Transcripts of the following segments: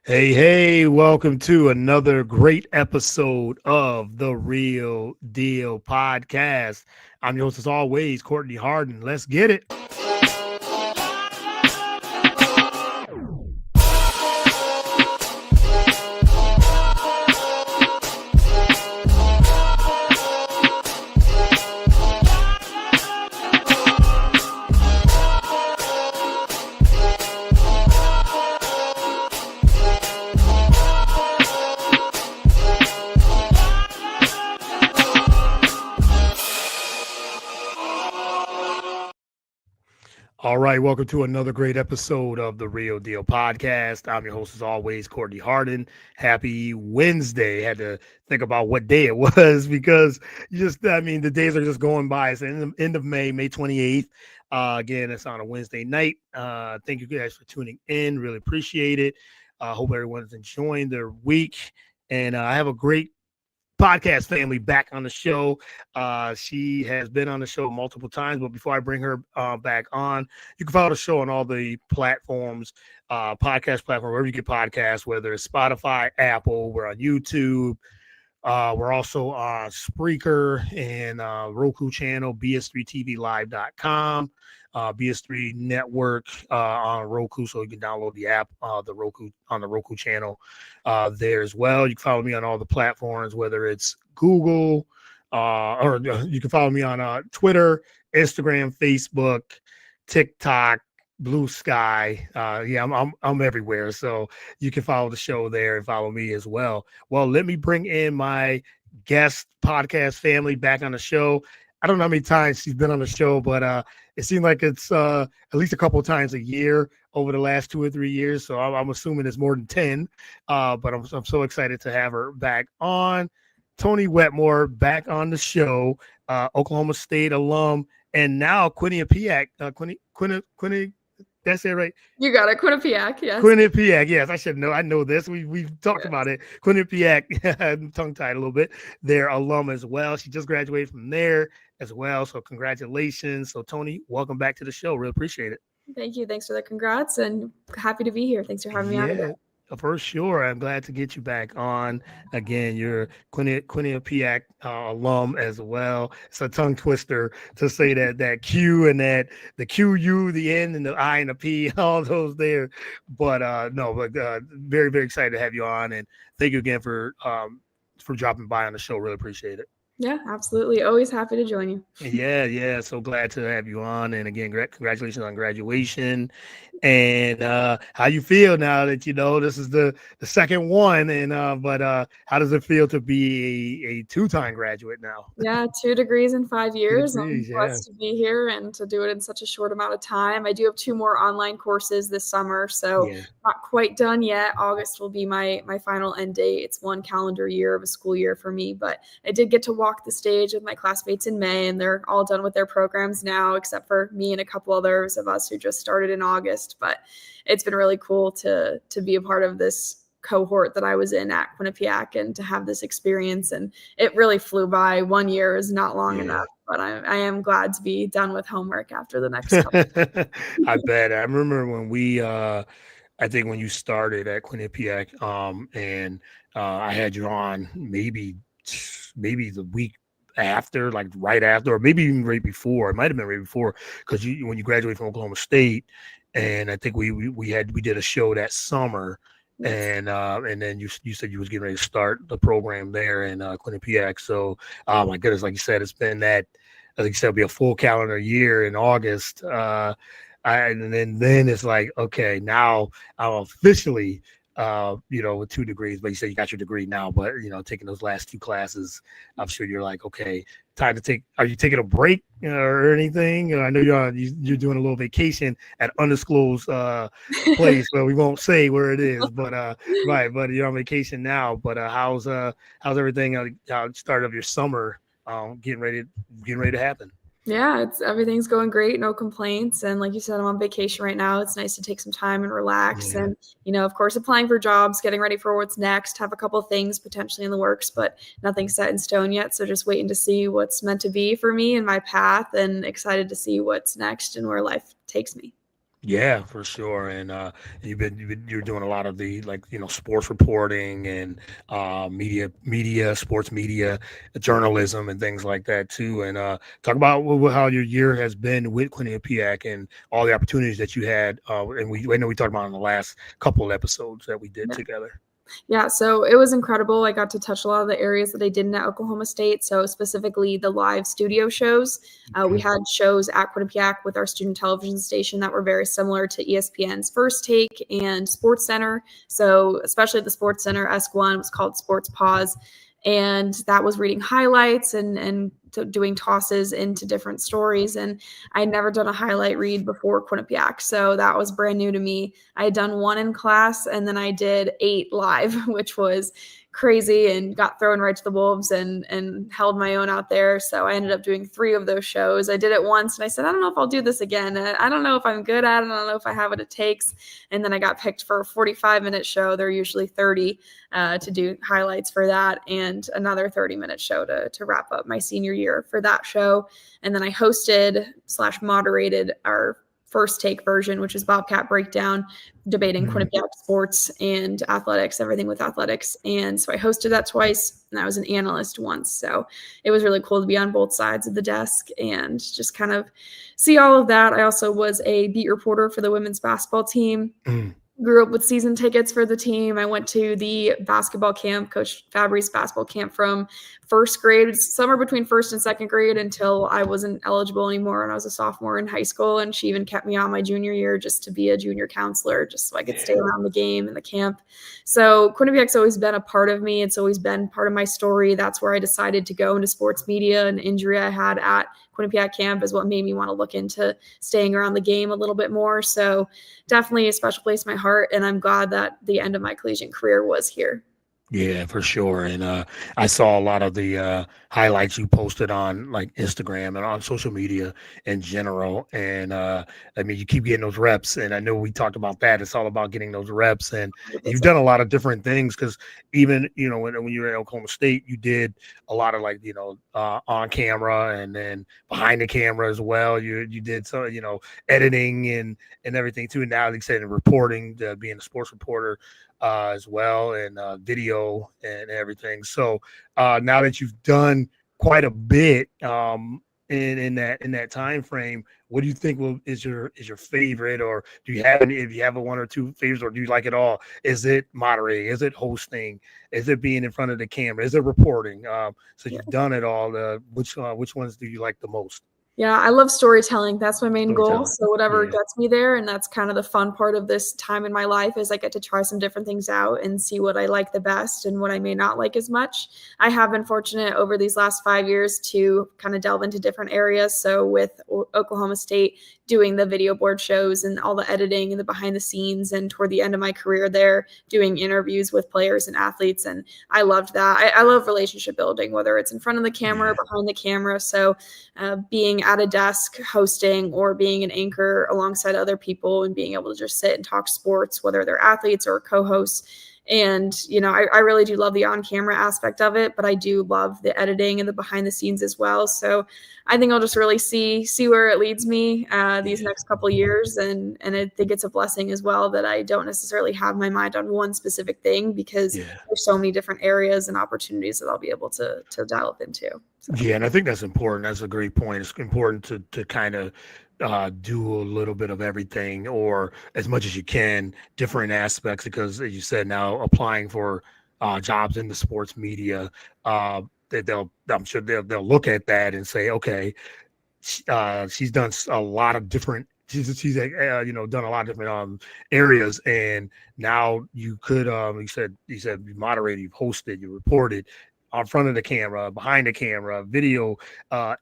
Hey, welcome to another great episode of the Real Deal Podcast. I'm your host, as always, Courtney Harden. Let's get it. All right, welcome to another great episode of the Real Deal Podcast. I'm your host, as always, Courtney Harden. Happy Wednesday. Had to think about what day it was because the days are just going by. It's the end of May, May 28th. Again, it's on a Wednesday night. Thank you guys for tuning in. Really appreciate it. Hope everyone's enjoying their week. And I have a great podcast family back on the show. She has been on the show multiple times, but before I bring her back on, you can follow the show on all the platforms, podcast platform, wherever you get podcasts, whether it's Spotify, Apple, we're on YouTube. We're also on Spreaker and Roku channel, bs3tvlive.com, BS3 network on Roku, so you can download the app, the Roku channel there as well. You can follow me on all the platforms, whether it's Google, or you can follow me on Twitter, Instagram, Facebook, TikTok, Blue Sky. I'm everywhere. So you can follow the show there and follow me as well. Well, let me bring in my guest podcast family back on the show. I don't know how many times she's been on the show, but it seemed like it's at least a couple of times a year over the last 2 or 3 years. So I'm assuming it's more than 10. But I'm so excited to have her back on. Toni Wetmore back on the show, Oklahoma State alum, and now Quinnipiac. Quinnipiac. That's it, right? You got it. Quinnipiac, yes. Quinnipiac, yes. I should know. I know this. We've talked about it. Quinnipiac, tongue-tied a little bit. Their alum as well. She just graduated from there as well. So congratulations. So Toni, welcome back to the show. Really appreciate it. Thank you. Thanks for the congrats and happy to be here. Thanks for having me on today. For sure. I'm glad to get you back on. Again, you're Quinnipiac alum as well. It's a tongue twister to say that Q and that the Q, U, the N, and the I and the P, all those there. But very, very excited to have you on. And thank you again for dropping by on the show. Really appreciate it. Yeah, absolutely. Always happy to join you. Yeah. So glad to have you on. And again, congratulations on graduation. And how you feel now that this is the second one? And but how does it feel to be a two-time graduate now? Yeah, 2 degrees in 5 years. I'm blessed to be here and to do it in such a short amount of time. I do have 2 more online courses this summer, so not quite done yet. August will be my final end date. It's 1 calendar year of a school year for me, but I did get to walk the stage with my classmates in May, and they're all done with their programs now, except for me and a couple others of us who just started in August. But it's been really cool to be a part of this cohort that I was in at Quinnipiac and to have this experience. And it really flew by. 1 year is not long enough, but I am glad to be done with homework after the next couple. I bet. I remember when I think when you started at Quinnipiac, and I had you on maybe the week after, like right after, or maybe even right before. It might have been right before, because when you graduated from Oklahoma State, and I think we did a show that summer, and then you said you was getting ready to start the program there in Quinnipiac. So, oh my goodness, like you said, it's been that, I think you said, it'll be a full calendar year in August. And then it's like, okay, now I'm officially with 2 degrees, but you said you got your degree now, but taking those last 2 classes, I'm sure you're like, okay, time to are you taking a break or anything? I know you're doing a little vacation at undisclosed place, but we won't say where it is, but right, but you're on vacation now. But how's everything, start of your summer getting ready to happen? Yeah, everything's going great. No complaints. And like you said, I'm on vacation right now. It's nice to take some time and relax. And, of course, applying for jobs, getting ready for what's next, have a couple of things potentially in the works, but nothing set in stone yet. So just waiting to see what's meant to be for me and my path, and excited to see what's next and where life takes me. Yeah, for sure. And you're doing a lot of the, like, sports reporting and sports media, journalism, and things like that too. And talk about how your year has been with Quinnipiac and all the opportunities that you had. And I know we talked about in the last couple of episodes that we did together. Yeah, so it was incredible. I got to touch a lot of the areas that I didn't at Oklahoma State. So specifically the live studio shows. We had shows at Quinnipiac with our student television station that were very similar to ESPN's First Take and Sports Center. So especially the Sports Center ESK1 was called Sports Pause, and that was reading highlights and doing tosses into different stories. And I had never done a highlight read before Quinnipiac, so that was brand new to me. I had done one in class, and then I did 8 live, which was crazy, and got thrown right to the wolves and held my own out there. So I ended up doing 3 of those shows. I did it once, and I said, I don't know if I'll do this again. I don't know if I'm good at it. I don't know if I have what it takes. And then I got picked for a 45-minute show. They're usually 30 to do highlights for that, and another 30-minute show to wrap up my senior year for that show. And then I hosted/moderated our First Take version, which is Bobcat Breakdown, debating Quinnipiac sports and athletics, everything with athletics. And so I hosted that twice, and I was an analyst once. So it was really cool to be on both sides of the desk and just kind of see all of that. I also was a beat reporter for the women's basketball team. Grew up with season tickets for the team. I went to the basketball camp, Coach Fabry's basketball camp, from first grade, summer between first and second grade, until I wasn't eligible anymore and I was a sophomore in high school. And she even kept me on my junior year just to be a junior counselor, just so I could stay around the game and the camp. So Quinnipiac's always been a part of me. It's always been part of my story. That's where I decided to go into sports media. An injury I had at Quinnipiac camp is what made me want to look into staying around the game a little bit more. So definitely a special place in my heart, and I'm glad that the end of my collegiate career was here. Yeah, for sure. And I saw a lot of the highlights you posted on, like, Instagram and on social media in general. And I mean, you keep getting those reps. And I know we talked about that. It's all about getting those reps. And you've 100%. done a lot of different things because even, when you were at Oklahoma State, you did a lot of, like, on camera and then behind the camera as well. You did some, editing and everything too. And now, like you said, in reporting, being a sports reporter as well, and video and everything. So now that you've done quite a bit in that time frame, what do you think is your favorite, or do you have any? If you have a one or two favorites, or do you like it all? Is it moderating? Is it hosting? Is it being in front of the camera? Is it reporting? So you've done it all. Which ones do you like the most? Yeah, I love storytelling. That's my main goal. Storytelling. So whatever Yeah. gets me there, and that's kind of the fun part of this time in my life, is I get to try some different things out and see what I like the best and what I may not like as much. I have been fortunate over these last 5 years to kind of delve into different areas. So with Oklahoma State, doing the video board shows and all the editing and the behind the scenes, and toward the end of my career there, doing interviews with players and athletes. And I loved that. I love relationship building, whether it's in front of the camera or behind the camera. So being at a desk hosting or being an anchor alongside other people and being able to just sit and talk sports, whether they're athletes or co-hosts. And, I really do love the on-camera aspect of it, but I do love the editing and the behind the scenes as well. So I think I'll just really see where it leads me these next couple of years. And I think it's a blessing as well that I don't necessarily have my mind on one specific thing, because there's so many different areas and opportunities that I'll be able to delve into. So. Yeah, and I think that's important. That's a great point. It's important to kind of do a little bit of everything, or as much as you can, different aspects. Because, as you said, now applying for jobs in the sports media, I'm sure they'll look at that and say, okay, she's done a lot of different. She's done a lot of different areas, and now you could you said you moderated, you hosted, you reported on front of the camera, behind the camera, video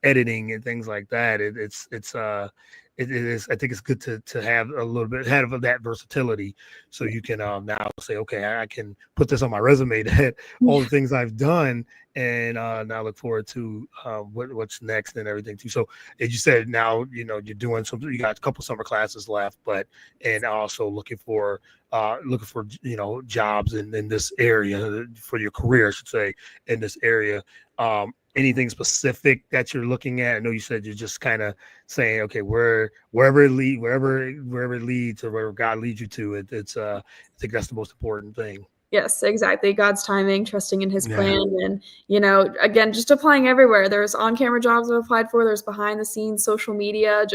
editing and things like that. It is. I think it's good to have a little bit of that versatility, so you can now say, okay, I can put this on my resume, that all the things I've done, and now look forward to what's next and everything too. So, as you said, now you're doing something. You got a couple summer classes left, and also looking for jobs in this area for your career, I should say, in this area. anything specific that you're looking at? I know you said you're just kind of saying, okay, wherever it leads, wherever it leads, or wherever God leads you to, I think that's the most important thing. Yes, exactly. God's timing, trusting in his Yeah. plan, and, again, just applying everywhere. There's on-camera jobs I've applied for, there's behind the scenes social media,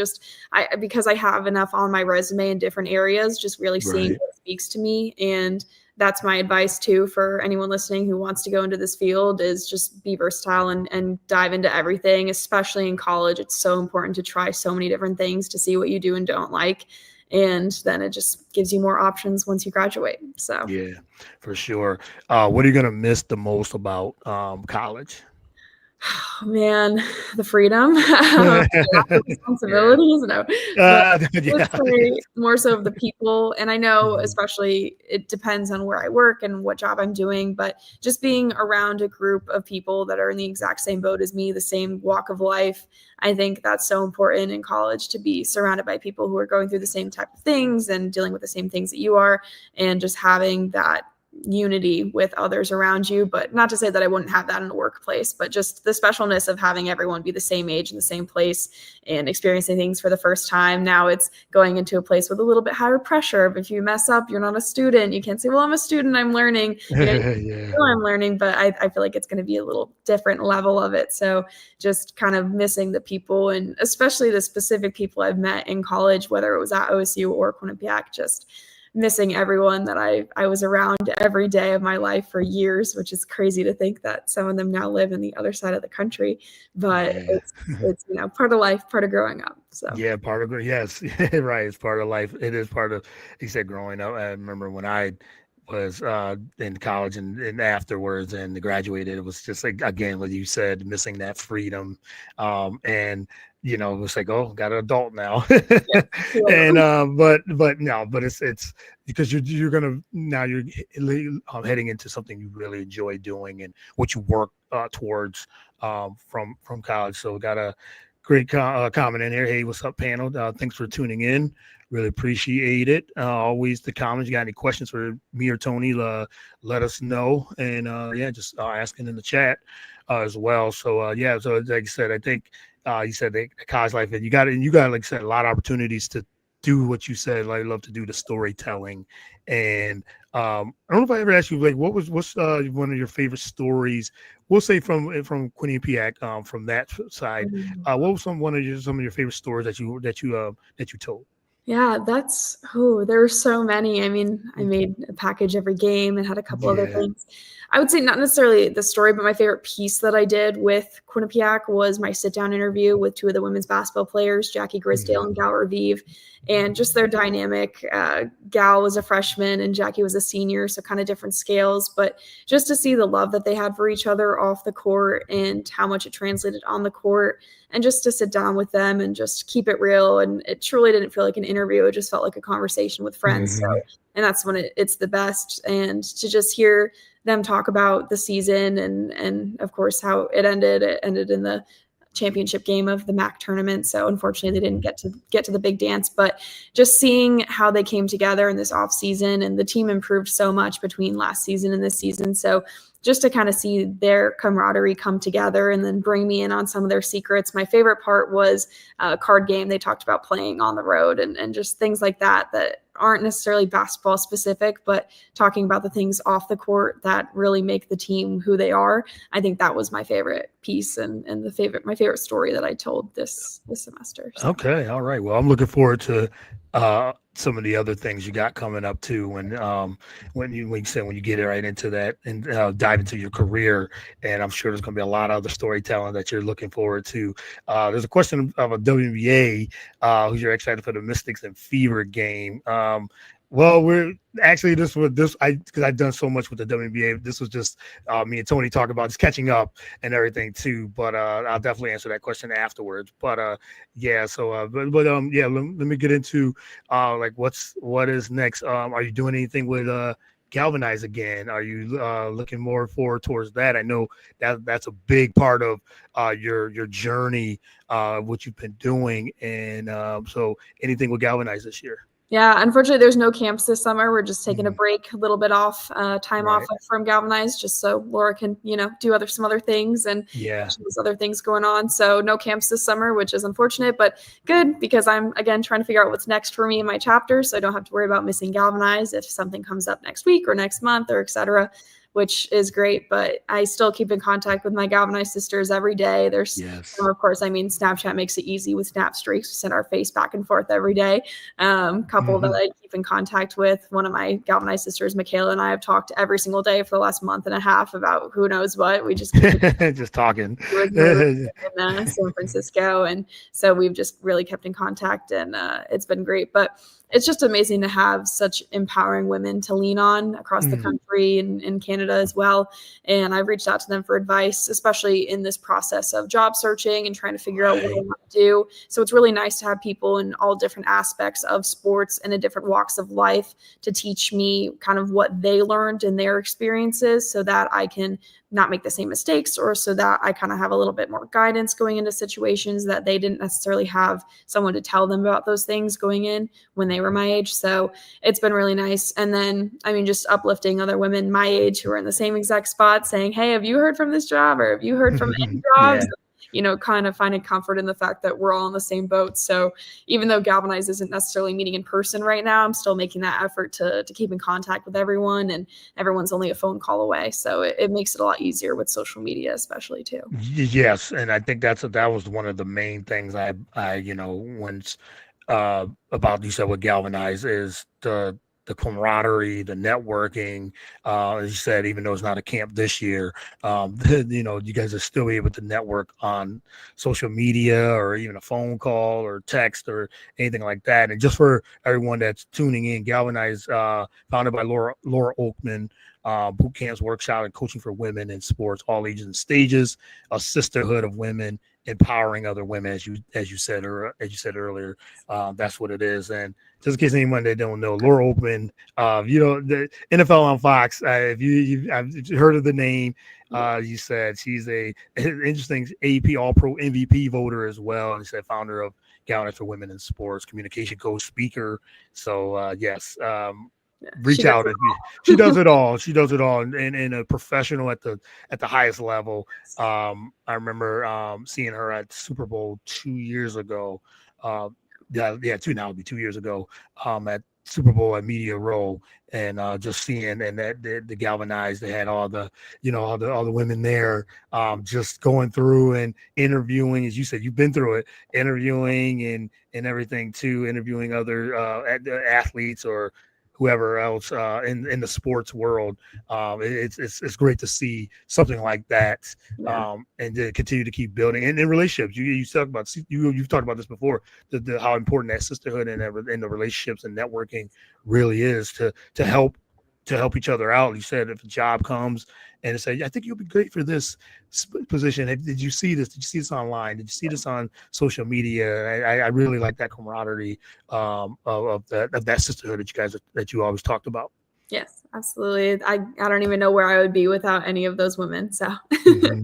because I have enough on my resume in different areas, just really seeing Right. what speaks to me. And that's my advice too for anyone listening who wants to go into this field, is just be versatile and dive into everything, especially in college. It's so important to try so many different things to see what you do and don't like. And then it just gives you more options once you graduate. So Yeah, for sure. What are you gonna miss the most about college? oh, man, the freedom, the lack of Yeah. responsibilities, no, but I would Yeah. say more so of the people, and I know Mhm. especially it depends on where I work and what job I'm doing, but just being around a group of people that are in the exact same boat as me, the same walk of life, I think that's so important in college, to be surrounded by people who are going through the same type of things and dealing with the same things that you are, and just having that unity with others around you. But not to say that I wouldn't have that in the workplace, but just the specialness of having everyone be the same age in the same place and experiencing things for the first time. Now it's going into a place with a little bit higher pressure. If you mess up, you're not a student. You can't say, well, I'm a student, I'm learning. Yeah. I'm learning, but I feel like it's going to be a little different level of it. So just kind of missing the people, and especially the specific people I've met in college, whether it was at OSU or Quinnipiac, just missing everyone that I was around every day of my life for years, which is crazy to think that some of them now live in the other side of the country. But Yeah. it's part of life, part of growing up. So Yeah, part of it. Yes, right. It's part of life. It is part of. He said, growing up. I remember when I was in college and afterwards and graduated. It was just like, again, what you said, missing that freedom, and it was like, oh, got an adult now, yeah, and but no, but it's because you're gonna now heading into something you really enjoy doing and what you work towards from college. So got a great comment in here. Hey, what's up, panel? Thanks for tuning in. Really appreciate it. Always the comments. You got any questions for me or Tony? Let us know. And yeah, just asking in the chat as well. So yeah, so like I said, I think you said the college life, and you got like I said, a lot of opportunities to do what you said. Like, I love to do the storytelling, and I don't know if I ever asked you like what's one of your favorite stories. We'll say from Quinnipiac, from that side. Mhm. What was some of your favorite stories that you told? Yeah, there were so many. I mean, I made a package every game and had a couple other Yeah. things. I would say not necessarily the story, but my favorite piece that I did with Quinnipiac was my sit-down interview with two of the women's basketball players, Jackie Grisdale Mhm. and Gal Revive, and just their dynamic. Gal was a freshman and Jackie was a senior, so kind of different scales, but just to see the love that they had for each other off the court and how much it translated on the court, and just to sit down with them and just keep it real. And it truly didn't feel like an interview. It just felt like a conversation with friends. So, Mhm. and that's when it's the best. And to just hear them talk about the season and of course how it ended in the championship game of the MAC tournament. So unfortunately they didn't get to the big dance, but just seeing how they came together in this off season, and the team improved so much between last season and this season. So just to kind of see their camaraderie come together and then bring me in on some of their secrets. My favorite part was a card game they talked about playing on the road, and just things like that aren't necessarily basketball specific, but talking about the things off the court that really make the team who they are. I think that was my favorite piece, and my favorite story that I told this semester. So. Okay, all right. Well, I'm looking forward to some of the other things you got coming up too. When you get right into that and dive into your career, and I'm sure there's going to be a lot of other storytelling that you're looking forward to. There's a question of a WNBA who's you're excited for the Mystics and Fever game. Well, we're actually this I because I've done so much with the WNBA. This was just me and Tony talking about just catching up and everything too. But I'll definitely answer that question afterwards. But yeah, so yeah, let me get into like what is next. Are you doing anything with Galvanize again? Are you looking more forward towards that? I know that's a big part of your journey, what you've been doing, and so anything with Galvanize this year. Yeah, unfortunately, there's no camps this summer. We're just taking a break, a little bit off, time off from Galvanize, just so Laura can, do some other things, and there's other things going on. So no camps this summer, which is unfortunate, but good because I'm again trying to figure out what's next for me in my chapter, so I don't have to worry about missing Galvanize if something comes up next week or next month or etc., which is great. But I still keep in contact with my Galvanize sisters every day. There's, of course, Snapchat makes it easy with snap streaks. We send our face back and forth every day. Couple that I keep in contact with. One of my Galvanize sisters, Michaela, and I have talked every single day for the last month and a half about who knows what. We just keep just talking. in San Francisco, and so we've just really kept in contact, and it's been great. But it's just amazing to have such empowering women to lean on across the country and in Canada as well. And I've reached out to them for advice, especially in this process of job searching and trying to figure out what I want to do. So it's really nice to have people in all different aspects of sports and in different walks of life to teach me kind of what they learned in their experiences so that I can not make the same mistakes, or so that I kind of have a little bit more guidance going into situations that they didn't necessarily have someone to tell them about those things going in when they were my age. So it's been really nice. And then, just uplifting other women my age who are in the same exact spot saying, hey, have you heard from this job, or have you heard from any jobs? Kind of finding comfort in the fact that we're all in the same boat. So even though Galvanize isn't necessarily meeting in person right now, I'm still making that effort to keep in contact with everyone, and everyone's only a phone call away. So it makes it a lot easier with social media, especially too. Yes. And I think that was one of the main things I once about you said with Galvanize is the camaraderie, the networking. As you said, even though it's not a camp this year, you guys are still able to network on social media or even a phone call or text or anything like that. And just for everyone that's tuning in, Galvanize, founded by Laura Oakman, boot camps, workshop, and coaching for women in sports, all ages and stages, a sisterhood of women empowering other women, as you said earlier. That's what it is. And just in case anyone that don't know, Laura Oakman, the NFL on Fox. If I've heard of the name, you said she's a interesting AP All Pro MVP voter as well. And said founder of Galvanize for Women in Sports, communication coach, speaker. So yes. Reach out. She does it all. She does it all, and a professional at the highest level. I remember seeing her at Super Bowl 2 years ago. Two now, it'll be 2 years ago. At Super Bowl at Media Row, and just seeing and that the Galvanize, they had all the all the women there, just going through and interviewing, as you said, you've been through it, interviewing and everything too, interviewing other athletes or whoever else in the sports world. It's great to see something like that, and to continue to keep building and in relationships. You talk about you've talked about this before, how important that sisterhood and the relationships and networking really is to help each other out. You said if a job comes and say, I think you'll be great for this position. Did you see this? Did you see this online? Did you see this on social media? I really like that camaraderie of that sisterhood that you always talked about. Yes, absolutely. I don't even know where I would be without any of those women. So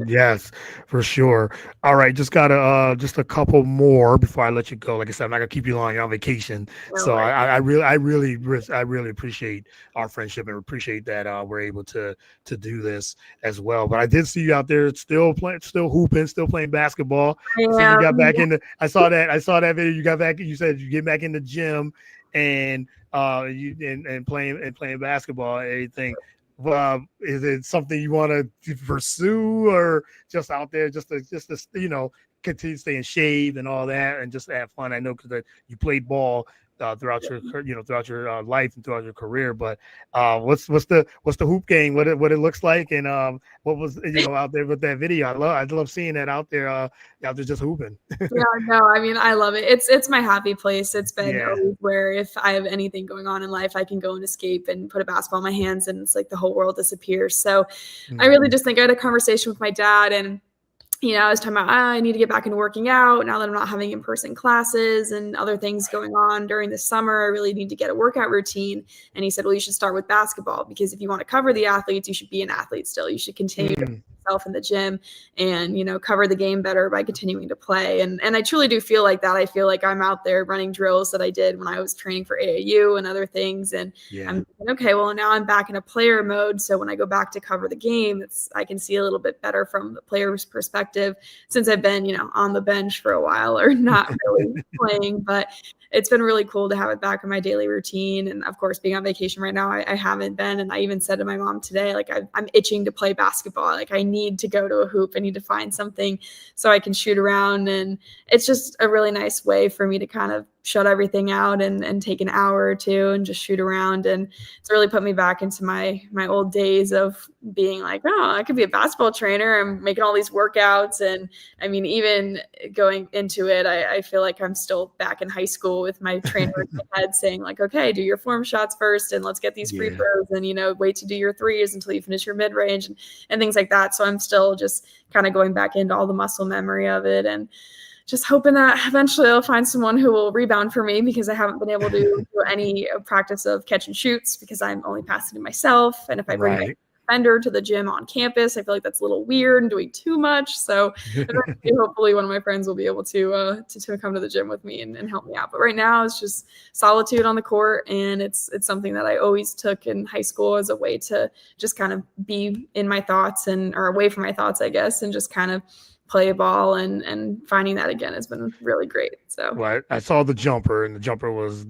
yes, for sure. All right, just got just a couple more before I let you go. Like I said, I'm not gonna keep you long. You're on vacation, so I really appreciate our friendship and appreciate that we're able to do this as well. But I did see you out there still hooping, still playing basketball. So you got back into. I saw that video. You got back. You said you get back in the gym and playing basketball and everything. Is it something you want to pursue, or just out there just to continue to stay in shape and all that and just have fun? I know because you played ball throughout your life and throughout your career, but what's the hoop game, what it looks like, and what was out there with that video? I love seeing that out there just hooping. No, I love it. It's my happy place. It's been always where if I have anything going on in life, I can go and escape and put a basketball in my hands, and it's like the whole world disappears. So I really just think I had a conversation with my dad, and I was talking about, I need to get back into working out now that I'm not having in-person classes and other things going on during the summer. I really need to get a workout routine. And he said, well, you should start with basketball, because if you want to cover the athletes, you should be an athlete still. You should continue to myself in the gym and, cover the game better by continuing to play. And I truly do feel like that. I feel like I'm out there running drills that I did when I was training for AAU and other things. And I'm thinking, okay, well, now I'm back in a player mode. So when I go back to cover the game, I can see a little bit better from the player's perspective since I've been, on the bench for a while or not really playing. But it's been really cool to have it back in my daily routine. And of course, being on vacation right now, I haven't been. And I even said to my mom today, like, I'm itching to play basketball. Like, I need to go to a hoop. I need to find something so I can shoot around. And it's just a really nice way for me to kind of shut everything out and take an hour or two and just shoot around. And it's really put me back into my old days of being like, oh, I could be a basketball trainer. I'm making all these workouts. And I mean, even going into it, I feel like I'm still back in high school with my trainer in my head saying like, okay, do your form shots first and let's get these free throws and, wait to do your threes until you finish your mid range and things like that. So I'm still just kind of going back into all the muscle memory of it and just hoping that eventually I'll find someone who will rebound for me because I haven't been able to do any practice of catch and shoots because I'm only passing to myself. And if I bring my defender to the gym on campus, I feel like that's a little weird and doing too much. So hopefully one of my friends will be able to come to the gym with me and help me out. But right now it's just solitude on the court. And it's something that I always took in high school as a way to just kind of be in my thoughts or away from my thoughts, I guess, and just kind of play ball and finding that again has been really great. So well, I saw the jumper and the jumper was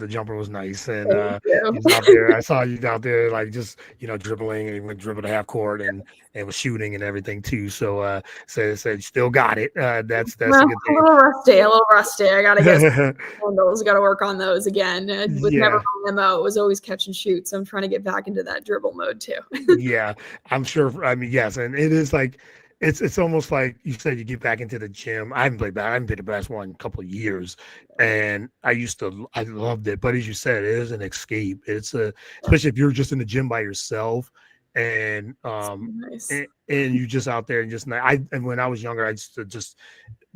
nice and he's out there. I saw you out there like just dribbling and even dribbled a half court and was shooting and everything too. So said you still got it. That's a good thing. A little rusty. I gotta get handles. Got to work on those again. With never my MO, it was always catch and shoot. So I'm trying to get back into that dribble mode too. Yeah, I'm sure. I mean, yes, and it is like. It's almost like you said you get back into the gym. I haven't played the basketball in a couple of years, and I loved it. But as you said, it is an escape. Especially if you're just in the gym by yourself, and nice. and you just out there and just and when I was younger, I used to just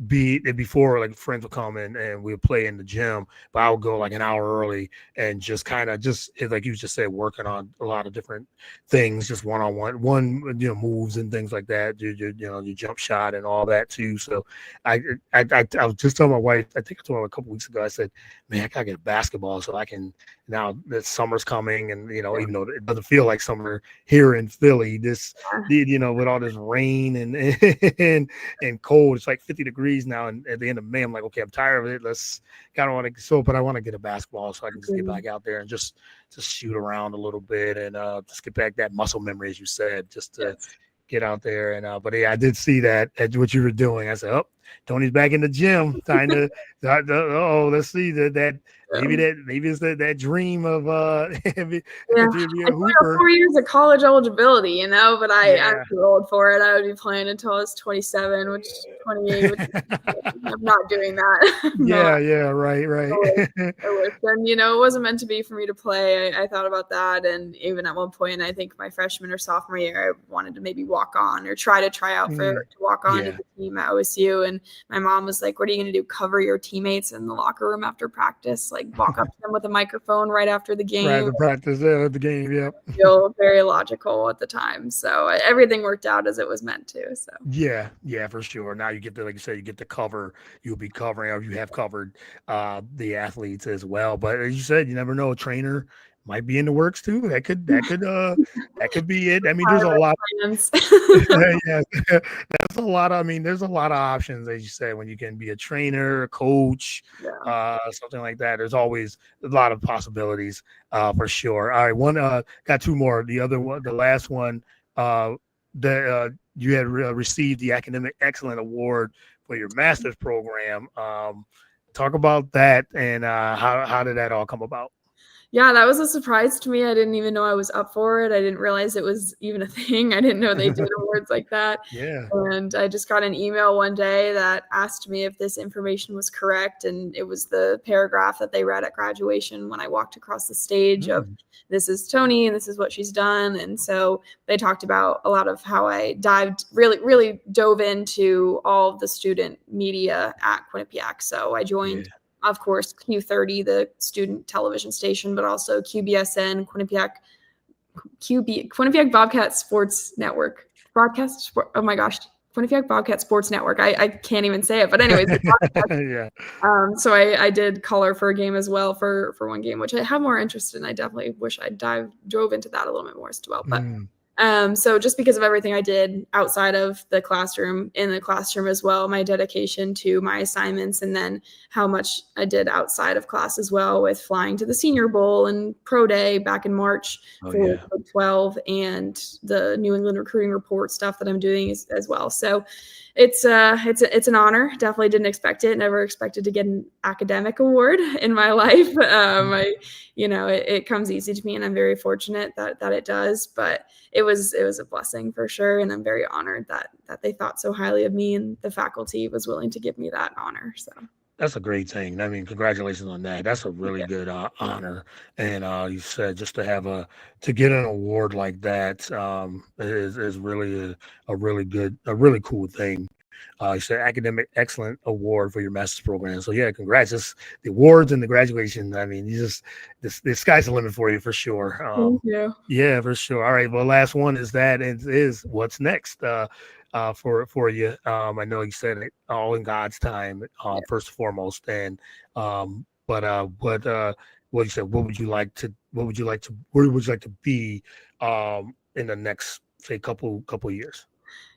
before like friends would come in and we would play in the gym, but I would go like an hour early and just kind of like you just said, working on a lot of different things, just one moves and things like that, your jump shot and all that too. So I was just telling my wife, I think I told her a couple weeks ago, I said, man, I gotta get a basketball so I can, now that summer's coming and even though it doesn't feel like summer here in Philly, with all this rain and cold, it's like 50 degrees now, and at the end of May, I'm like, okay, I'm tired of it. But I want to get a basketball so I can just get back out there and just shoot around a little bit and just get back that muscle memory, as you said, just to get out there. And but yeah, I did see that at what you were doing. I said, oh, Toni's back in the gym, trying to. Let's see that. Maybe it's that dream of be a hooper. 4 years of college eligibility, but I'm too old for it. I would be playing until I was 27, which 28. I'm not doing that. Right. And it wasn't meant to be for me to play. I thought about that, and even at one point, I think my freshman or sophomore year, I wanted to maybe walk on or try out to walk on to the team at OSU. And my mom was like, "What are you going to do? Cover your teammates in the locker room after practice? Like walk up to them with a microphone right after the game?" Right, the practice of the game. Yep. Feel very logical at the time, so everything worked out as it was meant to. So yeah, for sure. Now you get to, like you said, you get to cover. You'll be covering, or you have covered the athletes as well. But as you said, you never know. A trainer might be in the works too. That could be it. I mean, there's a lot. Yeah, that's a lot. There's a lot of options, as you said, when you can be a trainer, a coach, something like that. There's always a lot of possibilities, for sure. All right, got two more. The other one, the last one, you had received the Academic Excellence Award for your master's program. Talk about that and how did that all come about? Yeah, that was a surprise to me. I didn't even know I was up for it. I didn't realize it was even a thing. I didn't know they did awards like that. Yeah. And I just got an email one day that asked me if this information was correct. And it was the paragraph that they read at graduation when I walked across the stage of, this is Toni and this is what she's done. And so they talked about a lot of how I really dove into all of the student media at Quinnipiac. So I joined of course, Q30, the student television station, but also QBSN, Quinnipiac Bobcat Sports Network. Oh my gosh, Quinnipiac Bobcat Sports Network. I can't even say it, but anyways, yeah. So I did color for a game as well for one game, which I have more interest in. I definitely wish I drove into that a little bit more as well. But so just because of everything I did outside of the classroom, in the classroom as well, my dedication to my assignments, and then how much I did outside of class as well, with flying to the Senior Bowl and Pro Day back in March for 12, and the New England Recruiting Report stuff that I'm doing as well. So it's an honor. Definitely didn't expect it. Never expected to get an academic award in my life. It comes easy to me, and I'm very fortunate that it does. But it was a blessing for sure, and I'm very honored that they thought so highly of me, and the faculty was willing to give me that honor. So that's a great thing. I mean, congratulations on that. That's a really good honor. And you said just to get an award like that is really a really cool thing. You said academic excellent award for your master's program. So yeah, congrats. Just the awards and the graduation. I mean, the sky's the limit for you for sure. Thank you. Yeah, for sure. All right. Well, last one is what's next for you. I know you said it all in God's time, first and foremost. And what you said, where would you like to be in the next, say, couple of years?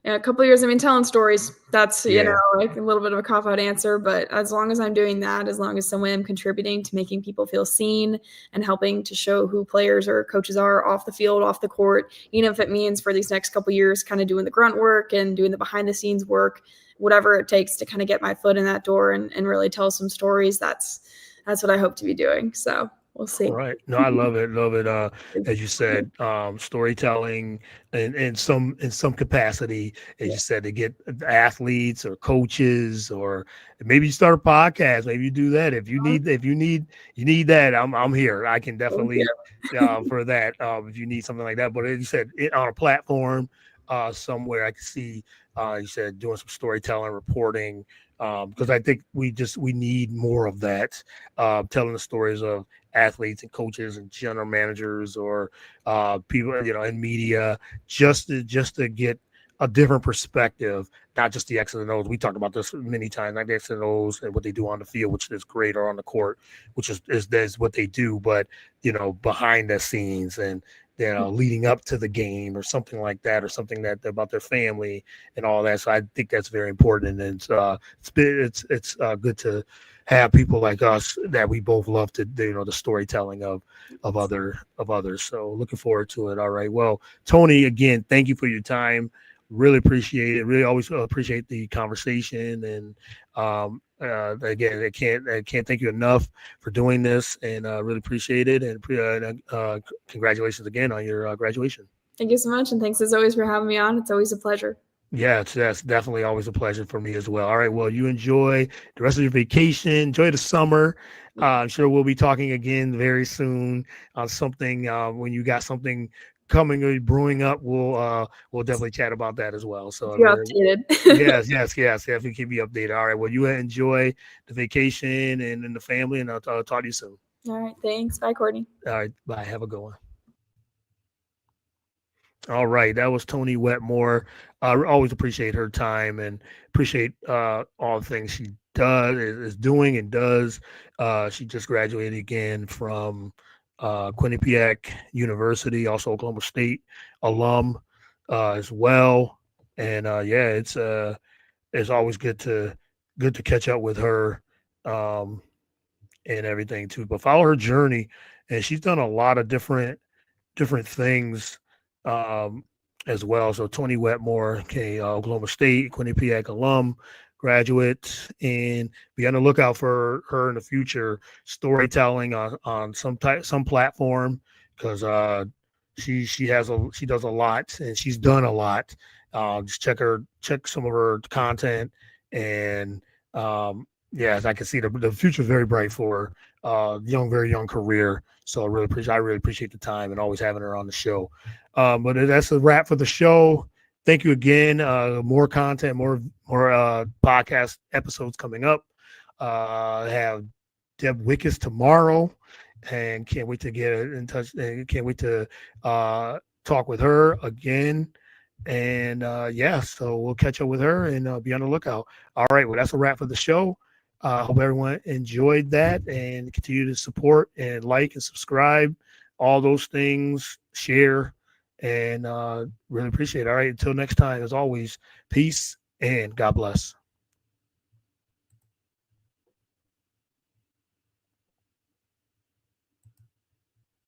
Yeah, a couple of years. I mean, telling stories, that's, like a little bit of a cop-out answer, but as long as I'm doing that, as long as some way I'm contributing to making people feel seen and helping to show who players or coaches are off the field, off the court, even if it means for these next couple of years kind of doing the grunt work and doing the behind the scenes work, whatever it takes to kind of get my foot in that door and really tell some stories, that's what I hope to be doing. So we'll see. All right. No, I love it. Love it. As you said, storytelling in some capacity, as you said, to get athletes or coaches, or maybe you start a podcast. Maybe you do that. If you need that, I'm here. I can definitely for that. If you need something like that, but as you said, on a platform somewhere, I can see. You said doing some storytelling, reporting, because I think we need more of that, telling the stories of athletes and coaches and general managers, or people in media, just to get a different perspective, not just the X's and O's. We talked about this many times, like the X's and O's and what they do on the field, which is great, or on the court, which is what they do, but behind the scenes, and leading up to the game, or something like that, or something that about their family and all that. So I think that's very important, and it's good to have people like us that we both love to the storytelling of others. So looking forward to it. All right. Well, Toni, again, thank you for your time. Really appreciate it. Really always appreciate the conversation, and again, I can't thank you enough for doing this, and really appreciate it. And congratulations again on your graduation. Thank you so much, and thanks as always for having me on. It's always a pleasure. Yeah, that's definitely always a pleasure for me as well. All right, well, you enjoy the rest of your vacation. Enjoy the summer. I'm sure we'll be talking again very soon on something. When you got something coming or brewing up, we'll definitely chat about that as well. So updated. yes, definitely keep me updated. All right, well, you enjoy the vacation and the family, and I'll talk to you soon. All right, thanks. Bye, Courtney. All right, bye. Have a good one. All right, that was Toni Wetmore. I always appreciate her time, and appreciate all the things she is doing and does. She just graduated again from Quinnipiac University, also Oklahoma State alum as well. And it's always good to catch up with her and everything too. But follow her journey, and she's done a lot of different things as well. So Toni Wetmore, Oklahoma State, Quinnipiac alum, graduate, and be on the lookout for her in the future, storytelling on some platform, because she does a lot, and she's done a lot. Just check some of her content, and yes, I can see the future is very bright for her. Very young career. So I really appreciate the time, and always having her on the show. But that's a wrap for the show. Thank you again. More content, more podcast episodes coming up. I have Deb Wickes tomorrow, and can't wait to get in touch, and can't wait to talk with her again. And yeah, so we'll catch up with her and be on the lookout. All right, well, that's a wrap for the show. Hope everyone enjoyed that and continue to support and like and subscribe, all those things, share, and really appreciate it. All right, until next time, as always, peace and God bless.